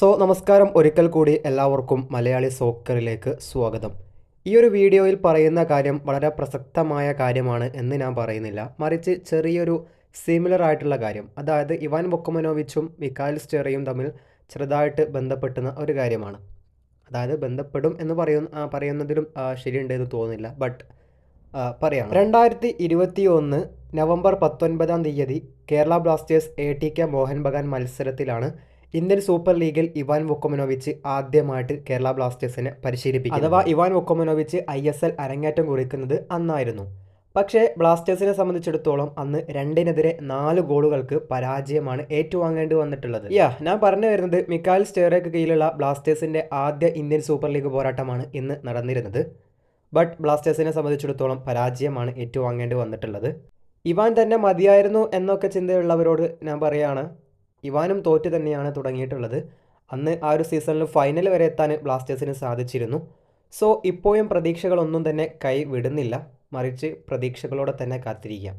നമസ്കാരം ഒരിക്കൽ കൂടി എല്ലാവർക്കും മലയാളി സോക്കറിലേക്ക് സ്വാഗതം. ഈ ഒരു വീഡിയോയിൽ പറയുന്ന കാര്യം വളരെ പ്രസക്തമായ കാര്യമാണ് എന്ന് ഞാൻ പറയുന്നില്ല, മറിച്ച് ചെറിയൊരു സിമിലർ ആയിട്ടുള്ള കാര്യം, അതായത് ഇവാൻ വൊക്കമനോവിച്ചും മിക്കായിൽ സ്റ്റെറയും തമ്മിൽ ചെറുതായിട്ട് ബന്ധപ്പെട്ടുന്ന ഒരു കാര്യമാണ്. അതായത് ബന്ധപ്പെടും എന്ന് പറയുന്നതിലും ശരിയുണ്ടെന്ന് തോന്നുന്നില്ല, ബട്ട് പറയാം. 2021 November 19 Kerala Blasters ATK Mohun Bagan മത്സരത്തിലാണ് ഇന്ത്യൻ സൂപ്പർ ലീഗിൽ ഇവാൻ വൊക്കമനോവിച്ച് ആദ്യമായിട്ട് കേരള ബ്ലാസ്റ്റേഴ്സിനെ പരിശീലിപ്പിക്കുന്നത്. അഥവാ ഇവാൻ വൊക്കമനോവിച്ച് ISL അരങ്ങേറ്റം കുറിക്കുന്നത് അന്നായിരുന്നു. പക്ഷേ ബ്ലാസ്റ്റേഴ്സിനെ സംബന്ധിച്ചിടത്തോളം അന്ന് 2-4 ഗോളുകൾക്ക് പരാജയമാണ് ഏറ്റുവാങ്ങേണ്ടി വന്നിട്ടുള്ളത്. ഞാൻ പറഞ്ഞു വരുന്നത് മിക്കായിൽ സ്റ്റെറയ്ക്ക് കീഴിലുള്ള ബ്ലാസ്റ്റേഴ്സിൻ്റെ ആദ്യ ഇന്ത്യൻ സൂപ്പർ ലീഗ് പോരാട്ടമാണ് ഇന്ന് നടന്നിരുന്നത്. ബട്ട് ബ്ലാസ്റ്റേഴ്സിനെ സംബന്ധിച്ചിടത്തോളം പരാജയമാണ് ഏറ്റുവാങ്ങേണ്ടി വന്നിട്ടുള്ളത്. ഇവാൻ തന്നെ മതിയായിരുന്നു എന്നൊക്കെ ചിന്തയുള്ളവരോട് ഞാൻ പറയുകയാണ്, ഇവാനും തോറ്റ് തന്നെയാണ് തുടങ്ങിയിട്ടുള്ളത്. അന്ന് ആ ഒരു സീസണിൽ ഫൈനൽ വരെ എത്താൻ ബ്ലാസ്റ്റേഴ്സിന് സാധിച്ചിരുന്നു. ഇപ്പോഴും പ്രതീക്ഷകളൊന്നും തന്നെ കൈ വിടുന്നില്ല, മറിച്ച് പ്രതീക്ഷകളോടെ തന്നെ കാത്തിരിക്കാം.